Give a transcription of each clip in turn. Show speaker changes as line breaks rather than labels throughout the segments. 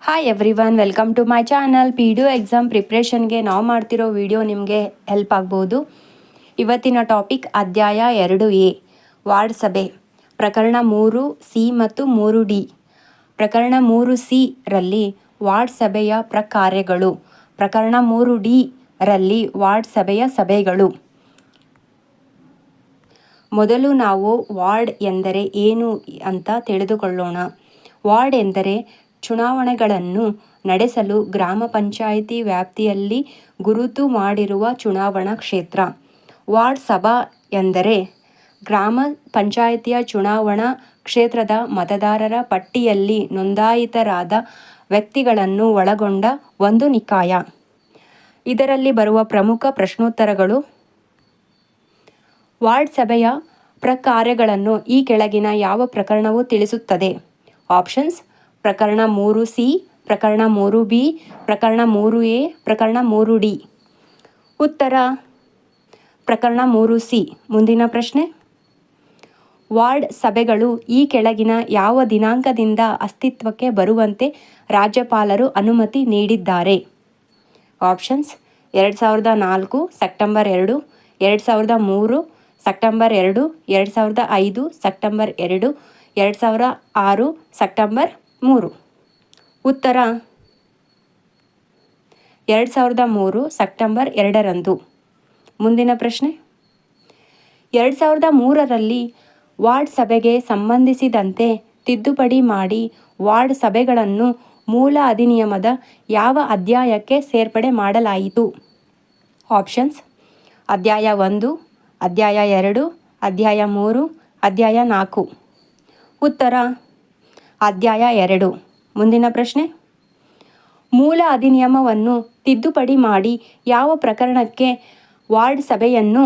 Hi everyone, welcome to my channel. PDO exam ಪ್ರಿಪ್ರೇಷನ್ಗೆ ನಾವು ಮಾಡ್ತಿರೋ ವಿಡಿಯೋ ನಿಮಗೆ ಹೆಲ್ಪ್ ಆಗ್ಬೋದು. ಇವತ್ತಿನ ಟಾಪಿಕ್ ಅಧ್ಯಾಯ 2A ವಾರ್ಡ್ ಸಭೆ, ಪ್ರಕರಣ 3C ಮತ್ತು 3D. ಪ್ರಕರಣ 3C ರಲ್ಲಿ ವಾರ್ಡ್ ಸಭೆಯ ಪ್ರಕಾರ್ಯಗಳು, ಪ್ರಕರಣ 3D ರಲ್ಲಿ ವಾರ್ಡ್ ಸಭೆಯ ಸಭೆಗಳು. ಮೊದಲು ನಾವು ವಾರ್ಡ್ ಎಂದರೆ ಏನು ಅಂತ ತಿಳಿದುಕೊಳ್ಳೋಣ. ವಾರ್ಡ್ ಎಂದರೆ ಚುನಾವಣೆಗಳನ್ನು ನಡೆಸಲು ಗ್ರಾಮ ಪಂಚಾಯಿತಿ ವ್ಯಾಪ್ತಿಯಲ್ಲಿ ಗುರುತು ಮಾಡಿರುವ ಚುನಾವಣಾ ಕ್ಷೇತ್ರ. ವಾರ್ಡ್ ಸಭಾ ಎಂದರೆ ಗ್ರಾಮ ಪಂಚಾಯಿತಿಯ ಚುನಾವಣಾ ಕ್ಷೇತ್ರದ ಮತದಾರರ ಪಟ್ಟಿಯಲ್ಲಿ ನೋಂದಾಯಿತರಾದ ವ್ಯಕ್ತಿಗಳನ್ನು ಒಳಗೊಂಡ ಒಂದು ನಿಕಾಯ. ಇದರಲ್ಲಿ ಬರುವ ಪ್ರಮುಖ ಪ್ರಶ್ನೋತ್ತರಗಳು: ವಾರ್ಡ್ ಸಭೆಯ ಪ್ರಕಾರ್ಯಗಳನ್ನು ಈ ಕೆಳಗಿನ ಯಾವ ಪ್ರಕರಣವು ತಿಳಿಸುತ್ತದೆ? ಆಪ್ಷನ್ಸ್: ಪ್ರಕರಣ 3C, ಪ್ರಕರಣ 3B, ಪ್ರಕರಣ 3A, ಪ್ರಕರಣ 3D. ಉತ್ತರ: ಪ್ರಕರಣ 3C. ಮುಂದಿನ ಪ್ರಶ್ನೆ: ವಾರ್ಡ್ ಸಭೆಗಳು ಈ ಕೆಳಗಿನ ಯಾವ ದಿನಾಂಕದಿಂದ ಅಸ್ತಿತ್ವಕ್ಕೆ ಬರುವಂತೆ ರಾಜ್ಯಪಾಲರು ಅನುಮತಿ ನೀಡಿದ್ದಾರೆ? Options: 2004 September 2, 2003 September 2, 2005 September 2, 2006 September 3. ಉತ್ತರ: 2003 ಸೆಪ್ಟೆಂಬರ್ 2ರಂದು. ಮುಂದಿನ ಪ್ರಶ್ನೆ: 2003ರಲ್ಲಿ ವಾರ್ಡ್ ಸಭೆಗೆ ಸಂಬಂಧಿಸಿದಂತೆ ತಿದ್ದುಪಡಿ ಮಾಡಿ ವಾರ್ಡ್ ಸಭೆಗಳನ್ನು ಮೂಲ ಅಧಿನಿಯಮದ ಯಾವ ಅಧ್ಯಾಯಕ್ಕೆ ಸೇರ್ಪಡೆ ಮಾಡಲಾಯಿತು? ಆಪ್ಷನ್ಸ್: ಅಧ್ಯಾಯ 1, ಅಧ್ಯಾಯ 2, ಅಧ್ಯಾಯ 3, ಅಧ್ಯಾಯ 4. ಉತ್ತರ: ಅಧ್ಯಾಯ 2. ಮುಂದಿನ ಪ್ರಶ್ನೆ: ಮೂಲ ಅಧಿನಿಯಮವನ್ನು ತಿದ್ದುಪಡಿ ಮಾಡಿ ಯಾವ ಪ್ರಕರಣಕ್ಕೆ ವಾರ್ಡ್ ಸಭೆಯನ್ನು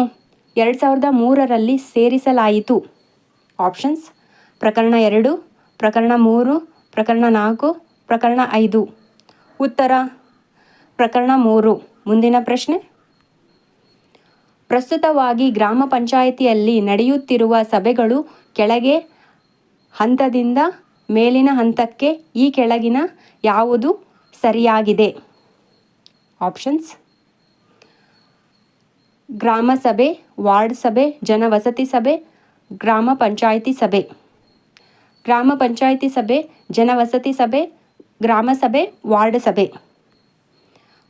2003ರಲ್ಲಿ ಸೇರಿಸಲಾಯಿತು? ಆಪ್ಷನ್ಸ್: ಪ್ರಕರಣ 2, ಪ್ರಕರಣ 3, ಪ್ರಕರಣ 4, ಪ್ರಕರಣ 5. ಉತ್ತರ: ಪ್ರಕರಣ 3. ಮುಂದಿನ ಪ್ರಶ್ನೆ: ಪ್ರಸ್ತುತವಾಗಿ ಗ್ರಾಮ ಪಂಚಾಯಿತಿಯಲ್ಲಿ ನಡೆಯುತ್ತಿರುವ ಸಭೆಗಳು ಕೆಳಗೆ ಹಂತದಿಂದ ಮೇಲಿನ ಹಂತಕ್ಕೆ ಈ ಕೆಳಗಿನ ಯಾವುದು ಸರಿಯಾಗಿದೆ? ಆಪ್ಷನ್ಸ್: ಗ್ರಾಮ ಸಭೆ, ವಾರ್ಡ್ ಸಭೆ, ಜನವಸತಿ ಸಭೆ, ಗ್ರಾಮ ಪಂಚಾಯಿತಿ ಸಭೆ. ಗ್ರಾಮ ಪಂಚಾಯಿತಿ ಸಭೆ, ಜನವಸತಿ ಸಭೆ, ಗ್ರಾಮ ಸಭೆ, ವಾರ್ಡ್ ಸಭೆ.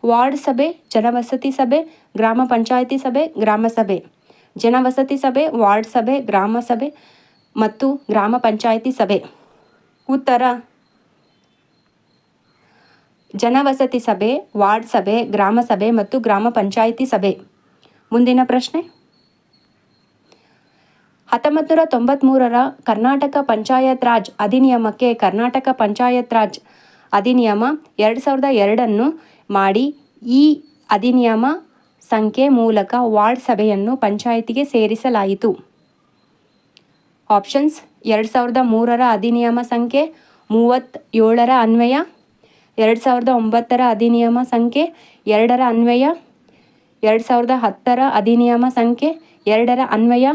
ವಾರ್ಡ್ ಸಭೆ, ಜನವಸತಿ ಸಭೆ, ಗ್ರಾಮ ಪಂಚಾಯಿತಿ ಸಭೆ, ಗ್ರಾಮ ಸಭೆ. ಜನವಸತಿ ಸಭೆ, ವಾರ್ಡ್ ಸಭೆ, ಗ್ರಾಮ ಸಭೆ ಮತ್ತು ಗ್ರಾಮ ಪಂಚಾಯಿತಿ ಸಭೆ. ಉತ್ತರ: ಜನವಸತಿ ಸಭೆ, ವಾರ್ಡ್ ಸಭೆ, ಗ್ರಾಮ ಸಭೆ ಮತ್ತು ಗ್ರಾಮ ಪಂಚಾಯಿತಿ ಸಭೆ. ಮುಂದಿನ ಪ್ರಶ್ನೆ: 1993ರ ಕರ್ನಾಟಕ ಪಂಚಾಯತ್ ರಾಜ್ ಅಧಿನಿಯಮಕ್ಕೆ ಕರ್ನಾಟಕ ಪಂಚಾಯತ್ ರಾಜ್ ಅಧಿನಿಯಮ 2002ನ್ನು ಮಾಡಿ ಈ ಅಧಿನಿಯಮ ಸಂಖ್ಯೆ ಮೂಲಕ ವಾರ್ಡ್ ಸಭೆಯನ್ನು ಪಂಚಾಯಿತಿಗೆ ಸೇರಿಸಲಾಯಿತು. ಆಪ್ಷನ್ಸ್: 2003ರ ಅಧಿನಿಯಮ ಸಂಖ್ಯೆ 37ರ ಅನ್ವಯ, 2009ರ ಅಧಿನಿಯಮ ಸಂಖ್ಯೆ 2ರ ಅನ್ವಯ, 2010ರ ಅಧಿನಿಯಮ ಸಂಖ್ಯೆ 2ರ ಅನ್ವಯ,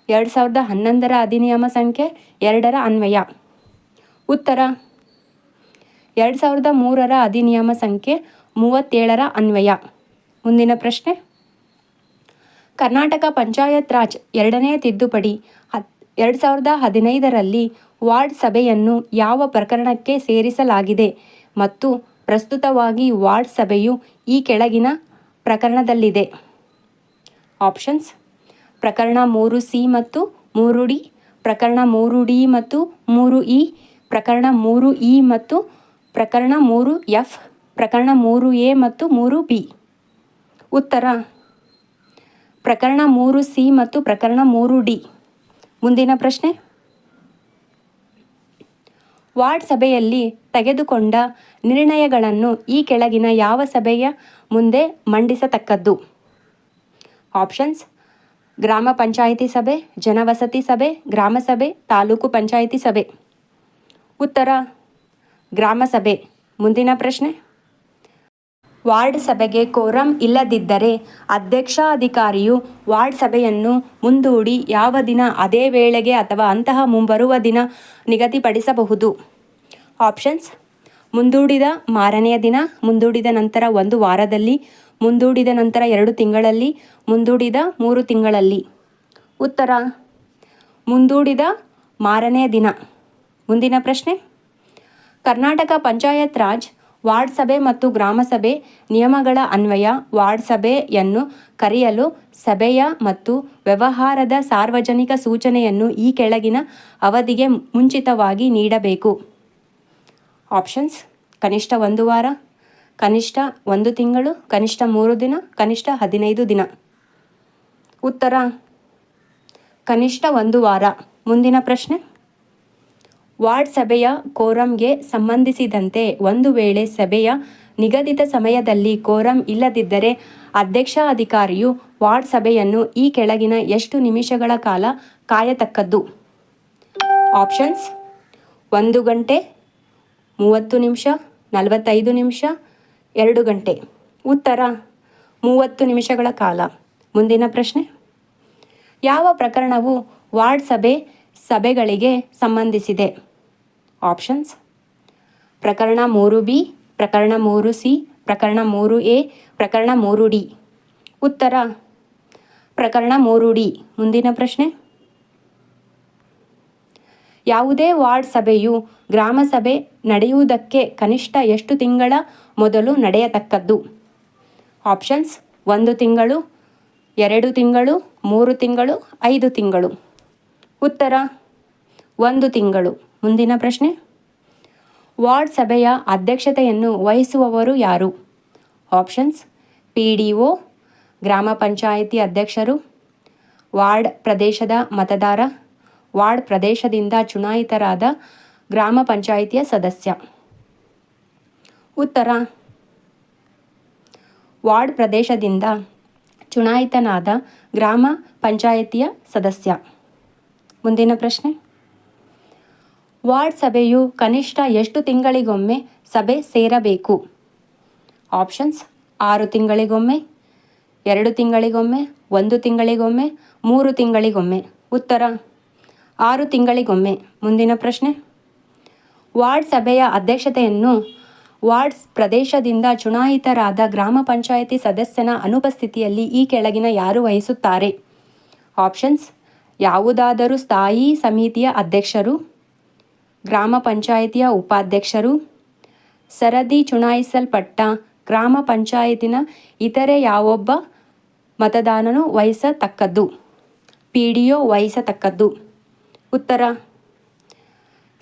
2011ರ ಅಧಿನಿಯಮ ಸಂಖ್ಯೆ 2ರ ಅನ್ವಯ. ಉತ್ತರ: 2003ರ ಅಧಿನಿಯಮ ಸಂಖ್ಯೆ 37ರ ಅನ್ವಯ. ಮುಂದಿನ ಪ್ರಶ್ನೆ: ಕರ್ನಾಟಕ ಪಂಚಾಯತ್ ರಾಜ್ 2ನೇ ತಿದ್ದುಪಡಿ 2015ರಲ್ಲಿ ವಾರ್ಡ್ ಸಭೆಯನ್ನು ಯಾವ ಪ್ರಕರಣಕ್ಕೆ ಸೇರಿಸಲಾಗಿದೆ ಮತ್ತು ಪ್ರಸ್ತುತವಾಗಿ ವಾರ್ಡ್ ಸಭೆಯು ಈ ಕೆಳಗಿನ ಪ್ರಕರಣದಲ್ಲಿದೆ? ಆಪ್ಷನ್ಸ್: ಪ್ರಕರಣ 3C ಮತ್ತು 3D, ಪ್ರಕರಣ 3D ಮತ್ತು 3E, ಪ್ರಕರಣ 3E ಮತ್ತು ಪ್ರಕರಣ 3F, ಪ್ರಕರಣ 3A ಮತ್ತು 3B. ಉತ್ತರ: ಪ್ರಕರಣ 3C ಮತ್ತು ಪ್ರಕರಣ 3D. ಮುಂದಿನ ಪ್ರಶ್ನೆ: ವಾರ್ಡ್ ಸಭೆಯಲ್ಲಿ ತೆಗೆದುಕೊಂಡ ನಿರ್ಣಯಗಳನ್ನು ಈ ಕೆಳಗಿನ ಯಾವ ಸಭೆಯ ಮುಂದೆ ಮಂಡಿಸತಕ್ಕದ್ದು? ಆಪ್ಷನ್ಸ್: ಗ್ರಾಮ ಪಂಚಾಯಿತಿ ಸಭೆ, ಜನವಸತಿ ಸಭೆ, ಗ್ರಾಮ ಸಭೆ, ತಾಲೂಕು ಪಂಚಾಯಿತಿ ಸಭೆ. ಉತ್ತರ: ಗ್ರಾಮ ಸಭೆ. ಮುಂದಿನ ಪ್ರಶ್ನೆ: ವಾರ್ಡ್ ಸಭೆಗೆ ಕೋರಂ ಇಲ್ಲದಿದ್ದರೆ ಅಧ್ಯಕ್ಷಾಧಿಕಾರಿಯು ವಾರ್ಡ್ ಸಭೆಯನ್ನು ಮುಂದೂಡಿ ಯಾವ ದಿನ ಅದೇ ವೇಳೆಗೆ ಅಥವಾ ಅಂತಹ ಮುಂಬರುವ ದಿನ ನಿಗದಿಪಡಿಸಬಹುದು? ಆಪ್ಷನ್ಸ್: ಮುಂದೂಡಿದ ಮಾರನೆಯ ದಿನ, ಮುಂದೂಡಿದ ನಂತರ 1 ವಾರದಲ್ಲಿ, ಮುಂದೂಡಿದ ನಂತರ 2 ತಿಂಗಳಲ್ಲಿ, ಮುಂದೂಡಿದ 3 ತಿಂಗಳಲ್ಲಿ. ಉತ್ತರ ಮುಂದೂಡಿದ ಮಾರನೆಯ ದಿನ. ಮುಂದಿನ ಪ್ರಶ್ನೆ. ಕರ್ನಾಟಕ ಪಂಚಾಯತ್ ರಾಜ್ ವಾರ್ಡ್ ಸಭೆ ಮತ್ತು ಗ್ರಾಮ ಸಭೆ ನಿಯಮಗಳ ಅನ್ವಯ ವಾರ್ಡ್ ಸಭೆಯನ್ನು ಕರೆಯಲು ಸಭೆಯ ಮತ್ತು ವ್ಯವಹಾರದ ಸಾರ್ವಜನಿಕ ಸೂಚನೆಯನ್ನು ಈ ಕೆಳಗಿನ ಅವಧಿಗೆ ಮುಂಚಿತವಾಗಿ ನೀಡಬೇಕು. ಆಪ್ಷನ್ಸ್: ಕನಿಷ್ಠ 1 ವಾರ, ಕನಿಷ್ಠ 1 ತಿಂಗಳು, ಕನಿಷ್ಠ 3 ದಿನ, ಕನಿಷ್ಠ 15 ದಿನ. ಉತ್ತರ ಕನಿಷ್ಠ 1 ವಾರ. ಮುಂದಿನ ಪ್ರಶ್ನೆ. ವಾರ್ಡ್ ಸಭೆಯ ಕೋರಂಗೆ ಸಂಬಂಧಿಸಿದಂತೆ ಒಂದು ವೇಳೆ ಸಭೆಯ ನಿಗದಿತ ಸಮಯದಲ್ಲಿ ಕೋರಂ ಇಲ್ಲದಿದ್ದರೆ ಅಧ್ಯಕ್ಷಾಧಿಕಾರಿಯು ವಾರ್ಡ್ ಸಭೆಯನ್ನು ಈ ಕೆಳಗಿನ ಎಷ್ಟು ನಿಮಿಷಗಳ ಕಾಲ ಕಾಯತಕ್ಕದ್ದು? ಆಪ್ಷನ್ಸ್: 1 ಗಂಟೆ, 30 ನಿಮಿಷ, 45 ನಿಮಿಷ, 2 ಗಂಟೆ. ಉತ್ತರ 30 ನಿಮಿಷಗಳ ಕಾಲ. ಮುಂದಿನ ಪ್ರಶ್ನೆ. ಯಾವ ಪ್ರಕರಣವು ವಾರ್ಡ್ ಸಭೆಗಳಿಗೆ ಸಂಬಂಧಿಸಿದೆ? ಆಪ್ಷನ್ಸ್: ಪ್ರಕರಣ 3B, ಪ್ರಕರಣ 3C, ಪ್ರಕರಣ 3A, ಪ್ರಕರಣ 3D. ಉತ್ತರ ಪ್ರಕರಣ 3D. ಮುಂದಿನ ಪ್ರಶ್ನೆ. ಯಾವುದೇ ವಾರ್ಡ್ ಸಭೆಯು ಗ್ರಾಮ ಸಭೆ ನಡೆಯುವುದಕ್ಕೆ ಕನಿಷ್ಠ ಎಷ್ಟು ತಿಂಗಳ ಮೊದಲು ನಡೆಯತಕ್ಕದ್ದು? ಆಪ್ಷನ್ಸ್: 1 ತಿಂಗಳು, 2 ತಿಂಗಳು, 3 ತಿಂಗಳು, 5 ತಿಂಗಳು. ಉತ್ತರ 1 ತಿಂಗಳು. ಮುಂದಿನ ಪ್ರಶ್ನೆ. ವಾರ್ಡ್ ಸಭೆಯ ಅಧ್ಯಕ್ಷತೆಯನ್ನು ವಹಿಸುವವರು ಯಾರು? ಆಪ್ಷನ್ಸ್: PDO, ಗ್ರಾಮ ಪಂಚಾಯಿತಿ ಅಧ್ಯಕ್ಷರು, ವಾರ್ಡ್ ಪ್ರದೇಶದ ಮತದಾರ, ವಾರ್ಡ್ ಪ್ರದೇಶದಿಂದ ಚುನಾಯಿತರಾದ ಗ್ರಾಮ ಪಂಚಾಯಿತಿಯ ಸದಸ್ಯ. ಉತ್ತರ ವಾರ್ಡ್ ಪ್ರದೇಶದಿಂದ ಚುನಾಯಿತನಾದ ಗ್ರಾಮ ಪಂಚಾಯಿತಿಯ ಸದಸ್ಯ. ಮುಂದಿನ ಪ್ರಶ್ನೆ. ವಾರ್ಡ್ ಸಭೆಯು ಕನಿಷ್ಠ ಎಷ್ಟು ತಿಂಗಳಿಗೊಮ್ಮೆ ಸಭೆ ಸೇರಬೇಕು? ಆಪ್ಷನ್ಸ್: 6 ತಿಂಗಳಿಗೊಮ್ಮೆ, 2 ತಿಂಗಳಿಗೊಮ್ಮೆ, 1 ತಿಂಗಳಿಗೊಮ್ಮೆ, 3 ತಿಂಗಳಿಗೊಮ್ಮೆ. ಉತ್ತರ 6 ತಿಂಗಳಿಗೊಮ್ಮೆ. ಮುಂದಿನ ಪ್ರಶ್ನೆ. ವಾರ್ಡ್ ಸಭೆಯ ಅಧ್ಯಕ್ಷತೆಯನ್ನು ವಾರ್ಡ್ ಪ್ರದೇಶದಿಂದ ಚುನಾಯಿತರಾದ ಗ್ರಾಮ ಪಂಚಾಯಿತಿ ಸದಸ್ಯನ ಅನುಪಸ್ಥಿತಿಯಲ್ಲಿ ಈ ಕೆಳಗಿನ ಯಾರು ವಹಿಸುತ್ತಾರೆ? ಆಪ್ಷನ್ಸ್: ಯಾವುದಾದರೂ ಸ್ಥಾಯಿ ಸಮಿತಿಯ ಅಧ್ಯಕ್ಷರು, ಗ್ರಾಮ ಪಂಚಾಯಿತಿಯ ಉಪಾಧ್ಯಕ್ಷರು, ಸರದಿ ಚುನಾಯಿಸಲ್ಪಟ್ಟ ಗ್ರಾಮ ಪಂಚಾಯತಿನ ಇತರೆ ಯಾವೊಬ್ಬ ಮತದಾರನು ವಹಿಸತಕ್ಕದ್ದು. PDO ವಹಿಸತಕ್ಕದ್ದು. ಉತ್ತರ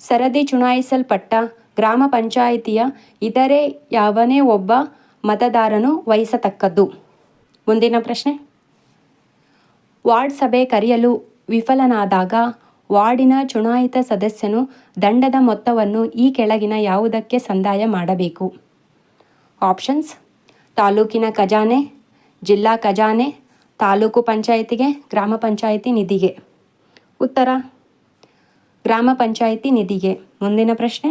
ಸರದಿ ಚುನಾಯಿಸಲ್ಪಟ್ಟ ಗ್ರಾಮ ಪಂಚಾಯಿತಿಯ ಇತರೆ ಯಾವನೇ ಒಬ್ಬ ಮತದಾರನು ವಹಿಸತಕ್ಕದ್ದು. ಮುಂದಿನ ಪ್ರಶ್ನೆ. ವಾರ್ಡ್ ಸಭೆ ಕರೆಯಲು ವಿಫಲನಾದಾಗ ವಾರ್ಡಿನ ಚುನಾಯಿತ ಸದಸ್ಯನು ದಂಡದ ಮೊತ್ತವನ್ನು ಈ ಕೆಳಗಿನ ಯಾವುದಕ್ಕೆ ಸಂದಾಯ ಮಾಡಬೇಕು? ಆಪ್ಷನ್ಸ್: ತಾಲೂಕಿನ ಖಜಾನೆ, ಜಿಲ್ಲಾ ಖಜಾನೆ, ತಾಲೂಕು ಪಂಚಾಯಿತಿಗೆ, ಗ್ರಾಮ ಪಂಚಾಯಿತಿ ನಿಧಿಗೆ. ಉತ್ತರ ಗ್ರಾಮ ಪಂಚಾಯಿತಿ ನಿಧಿಗೆ. ಮುಂದಿನ ಪ್ರಶ್ನೆ.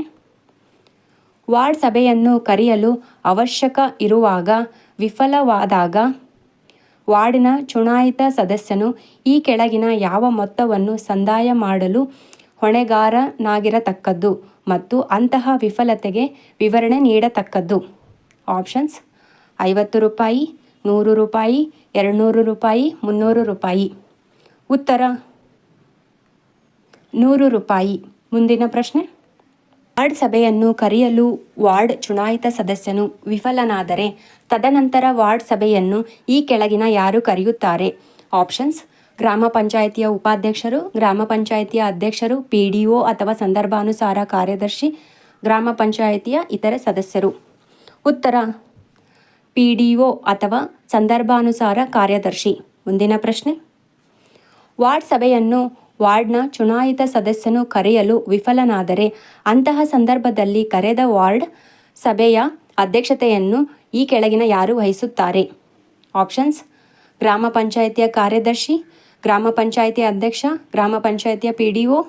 ವಾರ್ಡ್ ಸಭೆಯನ್ನು ಕರೆಯಲು ಅವಶ್ಯಕ ಇರುವಾಗ ವಿಫಲವಾದಾಗ ವಾರ್ಡಿನ ಚುನಾಯಿತ ಸದಸ್ಯನು ಈ ಕೆಳಗಿನ ಯಾವ ಮೊತ್ತವನ್ನು ಸಂದಾಯ ಮಾಡಲು ಹೊಣೆಗಾರನಾಗಿರತಕ್ಕದ್ದು ಮತ್ತು ಅಂತಹ ವಿಫಲತೆಗೆ ವಿವರಣೆ ನೀಡತಕ್ಕದ್ದು? ಆಪ್ಷನ್ಸ್: 50 ರೂಪಾಯಿ, 100 ರೂಪಾಯಿ, 200 ರೂಪಾಯಿ, 300 ರೂಪಾಯಿ. ಉತ್ತರ 100 ರೂಪಾಯಿ. ಮುಂದಿನ ಪ್ರಶ್ನೆ. ವಾರ್ಡ್ ಸಭೆಯನ್ನು ಕರೆಯಲು ವಾರ್ಡ್ ಚುನಾಯಿತ ಸದಸ್ಯನು ವಿಫಲನಾದರೆ ತದನಂತರ ವಾರ್ಡ್ ಸಭೆಯನ್ನು ಈ ಕೆಳಗಿನ ಯಾರು ಕರೆಯುತ್ತಾರೆ? ಆಪ್ಷನ್ಸ್: ಗ್ರಾಮ ಪಂಚಾಯಿತಿಯ ಉಪಾಧ್ಯಕ್ಷರು, ಗ್ರಾಮ ಪಂಚಾಯಿತಿಯ ಅಧ್ಯಕ್ಷರು, PDO ಅಥವಾ ಸಂದರ್ಭಾನುಸಾರ ಕಾರ್ಯದರ್ಶಿ, ಗ್ರಾಮ ಪಂಚಾಯಿತಿಯ ಇತರೆ ಸದಸ್ಯರು. ಉತ್ತರ PDO ಅಥವಾ ಸಂದರ್ಭಾನುಸಾರ ಕಾರ್ಯದರ್ಶಿ. ಮುಂದಿನ ಪ್ರಶ್ನೆ. ವಾರ್ಡ್ ಸಭೆಯನ್ನು ವಾರ್ಡ್ನ ಚುನಾಯಿತ ಸದಸ್ಯನು ಕರೆಯಲು ವಿಫಲನಾದರೆ ಅಂತಹ ಸಂದರ್ಭದಲ್ಲಿ ಕರೆದ ವಾರ್ಡ್ ಸಭೆಯ ಅಧ್ಯಕ್ಷತೆಯನ್ನು ಈ ಕೆಳಗಿನ ಯಾರು ವಹಿಸುತ್ತಾರೆ? ಆಪ್ಷನ್ಸ್: ಗ್ರಾಮ ಪಂಚಾಯಿತಿಯ ಕಾರ್ಯದರ್ಶಿ, ಗ್ರಾಮ ಪಂಚಾಯಿತಿಯ ಅಧ್ಯಕ್ಷ, ಗ್ರಾಮ ಪಂಚಾಯಿತಿಯ PDO.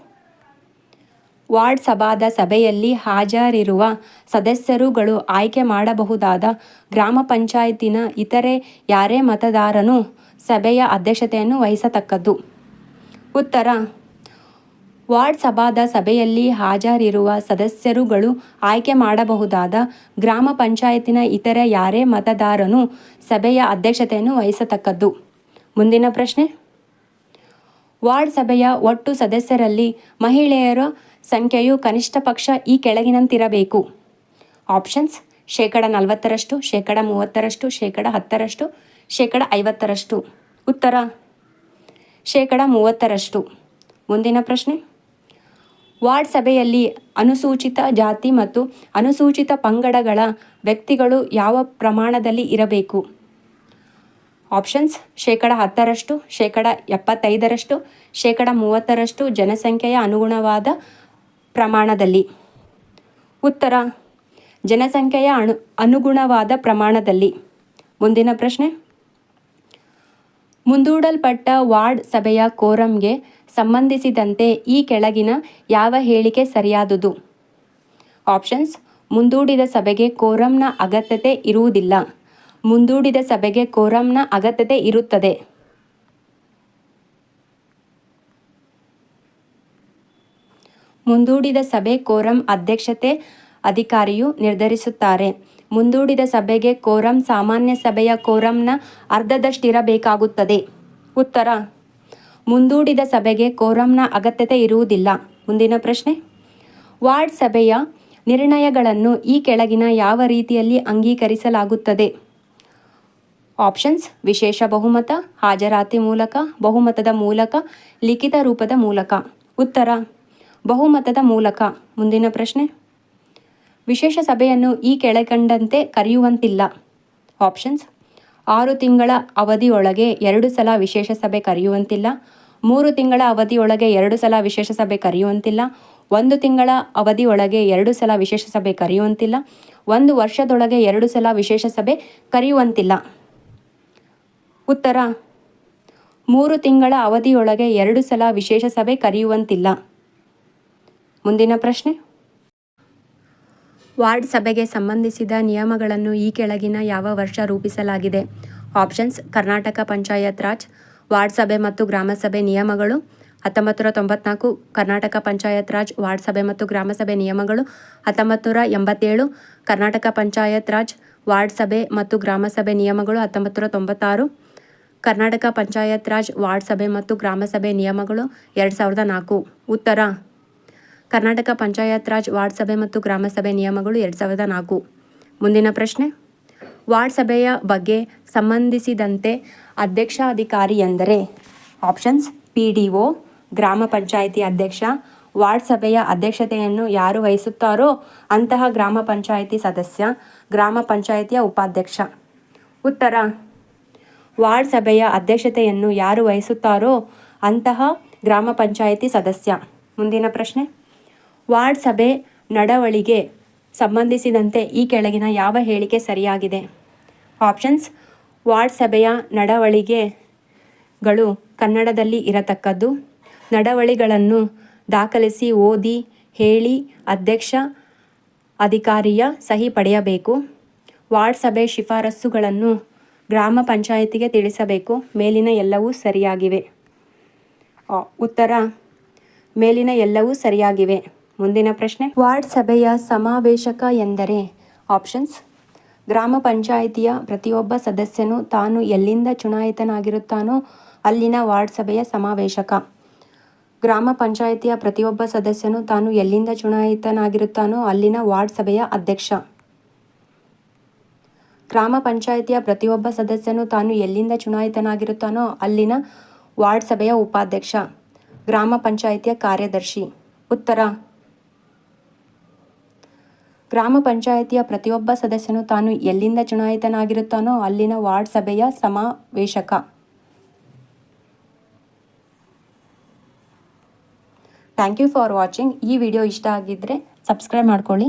ವಾರ್ಡ್ ಸಭಾದ ಸಭೆಯಲ್ಲಿ ಹಾಜರಿರುವ ಸದಸ್ಯರುಗಳು ಆಯ್ಕೆ ಮಾಡಬಹುದಾದ ಗ್ರಾಮ ಪಂಚಾಯತಿನ ಇತರೆ ಯಾರೇ ಮತದಾರನು ಸಭೆಯ ಅಧ್ಯಕ್ಷತೆಯನ್ನು ವಹಿಸತಕ್ಕದ್ದು? ಉತ್ತರ ವಾರ್ಡ್ ಸಭಾದ ಸಭೆಯಲ್ಲಿ ಹಾಜರಿರುವ ಸದಸ್ಯರುಗಳು ಆಯ್ಕೆ ಮಾಡಬಹುದಾದ ಗ್ರಾಮ ಪಂಚಾಯತಿನ ಇತರ ಯಾರೇ ಮತದಾರನು ಸಭೆಯ ಅಧ್ಯಕ್ಷತೆಯನ್ನು ವಹಿಸತಕ್ಕದ್ದು. ಮುಂದಿನ ಪ್ರಶ್ನೆ. ವಾರ್ಡ್ ಸಭೆಯ ಒಟ್ಟು ಸದಸ್ಯರಲ್ಲಿ ಮಹಿಳೆಯರ ಸಂಖ್ಯೆಯು ಕನಿಷ್ಠ ಪಕ್ಷ ಈ ಕೆಳಗಿನಂತಿರಬೇಕು. ಆಪ್ಷನ್ಸ್: 40%, 30%, 10%, 50%. ಉತ್ತರ: 30%. ಮುಂದಿನ ಪ್ರಶ್ನೆ. ವಾರ್ಡ್ ಸಭೆಯಲ್ಲಿ ಅನುಸೂಚಿತ ಜಾತಿ ಮತ್ತು ಅನುಸೂಚಿತ ಪಂಗಡಗಳ ವ್ಯಕ್ತಿಗಳು ಯಾವ ಪ್ರಮಾಣದಲ್ಲಿ ಇರಬೇಕು. ಆಪ್ಷನ್ಸ್: 10%, 75%, 30% ಜನಸಂಖ್ಯೆಯ ಅನುಗುಣವಾದ ಪ್ರಮಾಣದಲ್ಲಿ. ಉತ್ತರ: ಜನಸಂಖ್ಯೆಯ ಅನುಗುಣವಾದ ಪ್ರಮಾಣದಲ್ಲಿ. ಮುಂದಿನ ಪ್ರಶ್ನೆ. ಮುಂದೂಡಲ್ಪಟ್ಟ ವಾರ್ಡ್ ಸಭೆಯ ಕೋರಂಗೆ ಸಂಬಂಧಿಸಿದಂತೆ ಈ ಕೆಳಗಿನ ಯಾವ ಹೇಳಿಕೆ ಸರಿಯಾದುದು. ಆಪ್ಷನ್ಸ್: ಮುಂದೂಡಿದ ಸಭೆಗೆ ಕೋರಂನ ಅಗತ್ಯತೆ ಇರುವುದಿಲ್ಲ. ಮುಂದೂಡಿದ ಸಭೆಗೆ ಕೋರಂನ ಅಗತ್ಯತೆ ಇರುತ್ತದೆ. ಮುಂದೂಡಿದ ಸಭೆ ಕೋರಂ ಅಧ್ಯಕ್ಷತೆ ಅಧಿಕಾರಿಯು ನಿರ್ಧರಿಸುತ್ತಾರೆ. ಮುಂದೂಡಿದ ಸಭೆಗೆ ಕೋರಂ ಸಾಮಾನ್ಯ ಸಭೆಯ ಕೋರಂನ ಅರ್ಧದಷ್ಟಿರಬೇಕಾಗುತ್ತದೆ. ಉತ್ತರ: ಮುಂದೂಡಿದ ಸಭೆಗೆ ಕೋರಂನ ಅಗತ್ಯತೆ ಇರುವುದಿಲ್ಲ. ಮುಂದಿನ ಪ್ರಶ್ನೆ. ವಾರ್ಡ್ ಸಭೆಯ ನಿರ್ಣಯಗಳನ್ನು ಈ ಕೆಳಗಿನ ಯಾವ ರೀತಿಯಲ್ಲಿ ಅಂಗೀಕರಿಸಲಾಗುತ್ತದೆ. ಆಪ್ಷನ್ಸ್: ವಿಶೇಷ ಬಹುಮತ, ಹಾಜರಾತಿ ಮೂಲಕ, ಬಹುಮತದ ಮೂಲಕ, ಲಿಖಿತ ರೂಪದ ಮೂಲಕ. ಉತ್ತರ: ಬಹುಮತದ ಮೂಲಕ. ಮುಂದಿನ ಪ್ರಶ್ನೆ. ವಿಶೇಷ ಸಭೆಯನ್ನು ಈ ಕೆಳಕಂಡಂತೆ ಕರೆಯುವಂತಿಲ್ಲ. ಆಪ್ಷನ್ಸ್: 6 ತಿಂಗಳ ಅವಧಿಯೊಳಗೆ 2 ಸಲ ವಿಶೇಷ ಸಭೆ ಕರೆಯುವಂತಿಲ್ಲ. 3 ತಿಂಗಳ ಅವಧಿಯೊಳಗೆ 2 ಸಲ ವಿಶೇಷ ಸಭೆ ಕರೆಯುವಂತಿಲ್ಲ. 1 ತಿಂಗಳ ಅವಧಿಯೊಳಗೆ 2 ಸಲ ವಿಶೇಷ ಸಭೆ ಕರೆಯುವಂತಿಲ್ಲ. 1 ವರ್ಷದೊಳಗೆ 2 ಸಲ ವಿಶೇಷ ಸಭೆ ಕರೆಯುವಂತಿಲ್ಲ. ಉತ್ತರ: 3 ತಿಂಗಳ ಅವಧಿಯೊಳಗೆ 2 ಸಲ ವಿಶೇಷ ಸಭೆ ಕರೆಯುವಂತಿಲ್ಲ. ಮುಂದಿನ ಪ್ರಶ್ನೆ. ವಾರ್ಡ್ ಸಭೆಗೆ ಸಂಬಂಧಿಸಿದ ನಿಯಮಗಳನ್ನು ಈ ಕೆಳಗಿನ ಯಾವ ವರ್ಷ ರೂಪಿಸಲಾಗಿದೆ. ಆಪ್ಷನ್ಸ್: ಕರ್ನಾಟಕ ಪಂಚಾಯತ್ ರಾಜ್ ವಾರ್ಡ್ ಸಭೆ ಮತ್ತು ಗ್ರಾಮ ಸಭೆ ನಿಯಮಗಳು 1994, ಕರ್ನಾಟಕ ಪಂಚಾಯತ್ ರಾಜ್ ವಾರ್ಡ್ ಸಭೆ ಮತ್ತು ಗ್ರಾಮ ಸಭೆ ನಿಯಮಗಳು 1987, ಕರ್ನಾಟಕ ಪಂಚಾಯತ್ ರಾಜ್ ವಾರ್ಡ್ ಸಭೆ ಮತ್ತು ಗ್ರಾಮ ಸಭೆ ನಿಯಮಗಳು 1996, ಕರ್ನಾಟಕ ಪಂಚಾಯತ್ ರಾಜ್ ವಾರ್ಡ್ ಸಭೆ ಮತ್ತು ಗ್ರಾಮ ಸಭೆ ನಿಯಮಗಳು 2004. ಉತ್ತರ: ಕರ್ನಾಟಕ ಪಂಚಾಯತ್ ರಾಜ್ ವಾರ್ಡ್ ಸಭೆ ಮತ್ತು ಗ್ರಾಮ ಸಭೆ ನಿಯಮಗಳು 2004. ಮುಂದಿನ ಪ್ರಶ್ನೆ. ವಾರ್ಡ್ ಸಭೆಯ ಬಗ್ಗೆ ಸಂಬಂಧಿಸಿದಂತೆ ಅಧ್ಯಕ್ಷಾಧಿಕಾರಿ ಎಂದರೆ. ಆಪ್ಷನ್ಸ್: PDO, ಗ್ರಾಮ ಪಂಚಾಯಿತಿ ಅಧ್ಯಕ್ಷ. ವಾರ್ಡ್ ಸಭೆಯ ಅಧ್ಯಕ್ಷತೆಯನ್ನು ಯಾರು ವಹಿಸುತ್ತಾರೋ ಅಂತಹ ಗ್ರಾಮ ಪಂಚಾಯಿತಿ ಸದಸ್ಯ. ಗ್ರಾಮ ಪಂಚಾಯಿತಿಯ ಉಪಾಧ್ಯಕ್ಷ. ಉತ್ತರ: ವಾರ್ಡ್ ಸಭೆಯ ಅಧ್ಯಕ್ಷತೆಯನ್ನು ಯಾರು ವಹಿಸುತ್ತಾರೋ ಅಂತಹ ಗ್ರಾಮ ಪಂಚಾಯಿತಿ ಸದಸ್ಯ. ಮುಂದಿನ ಪ್ರಶ್ನೆ. ವಾರ್ಡ್ ಸಭೆ ನಡವಳಿಗೆ ಸಂಬಂಧಿಸಿದಂತೆ ಈ ಕೆಳಗಿನ ಯಾವ ಹೇಳಿಕೆ ಸರಿಯಾಗಿದೆ. ಆಪ್ಷನ್ಸ್: ವಾರ್ಡ್ ಸಭೆಯ ನಡವಳಿಗೆಗಳು ಕನ್ನಡದಲ್ಲಿ ಇರತಕ್ಕದ್ದು. ನಡವಳಿಗಳನ್ನು ದಾಖಲಿಸಿ ಓದಿ ಹೇಳಿ ಅಧ್ಯಕ್ಷ ಅಧಿಕಾರಿಯ ಸಹಿ ಪಡೆಯಬೇಕು. ವಾರ್ಡ್ ಸಭೆ ಶಿಫಾರಸುಗಳನ್ನು ಗ್ರಾಮ ಪಂಚಾಯಿತಿಗೆ ತಿಳಿಸಬೇಕು. ಮೇಲಿನ ಎಲ್ಲವೂ ಸರಿಯಾಗಿವೆ. ಉತ್ತರ: ಮೇಲಿನ ಎಲ್ಲವೂ ಸರಿಯಾಗಿವೆ. ಮುಂದಿನ ಪ್ರಶ್ನೆ. ವಾರ್ಡ್ ಸಭೆಯ ಸಮಾವೇಶಕ ಎಂದರೆ. ಆಪ್ಷನ್ಸ್: ಗ್ರಾಮ ಪಂಚಾಯಿತಿಯ ಪ್ರತಿಯೊಬ್ಬ ಸದಸ್ಯನು ತಾನು ಎಲ್ಲಿಂದ ಚುನಾಯಿತನಾಗಿರುತ್ತಾನೋ ಅಲ್ಲಿನ ವಾರ್ಡ್ ಸಭೆಯ ಸಮಾವೇಶಕ. ಗ್ರಾಮ ಪಂಚಾಯಿತಿಯ ಪ್ರತಿಯೊಬ್ಬ ಸದಸ್ಯನು ತಾನು ಎಲ್ಲಿಂದ ಚುನಾಯಿತನಾಗಿರುತ್ತಾನೋ ಅಲ್ಲಿನ ವಾರ್ಡ್ ಸಭೆಯ ಅಧ್ಯಕ್ಷ. ಗ್ರಾಮ ಪಂಚಾಯಿತಿಯ ಪ್ರತಿಯೊಬ್ಬ ಸದಸ್ಯನು ತಾನು ಎಲ್ಲಿಂದ ಚುನಾಯಿತನಾಗಿರುತ್ತಾನೋ ಅಲ್ಲಿನ ವಾರ್ಡ್ ಸಭೆಯ ಉಪಾಧ್ಯಕ್ಷ. ಗ್ರಾಮ ಪಂಚಾಯಿತಿಯ ಕಾರ್ಯದರ್ಶಿ. ಉತ್ತರ: ಗ್ರಾಮ ಪಂಚಾಯಿತಿಯ ಪ್ರತಿಯೊಬ್ಬ ಸದಸ್ಯನು ತಾನು ಎಲ್ಲಿಂದ ಚುನಾಯಿತನಾಗಿರುತ್ತಾನೋ ಅಲ್ಲಿನ ವಾರ್ಡ್ ಸಭೆಯ ಸಮಾವೇಶಕ. Thank you for watching. ಈ ವಿಡಿಯೋ ಇಷ್ಟ ಆಗಿದ್ದರೆ ಸಬ್ಸ್ಕ್ರೈಬ್ ಮಾಡ್ಕೊಳ್ಳಿ.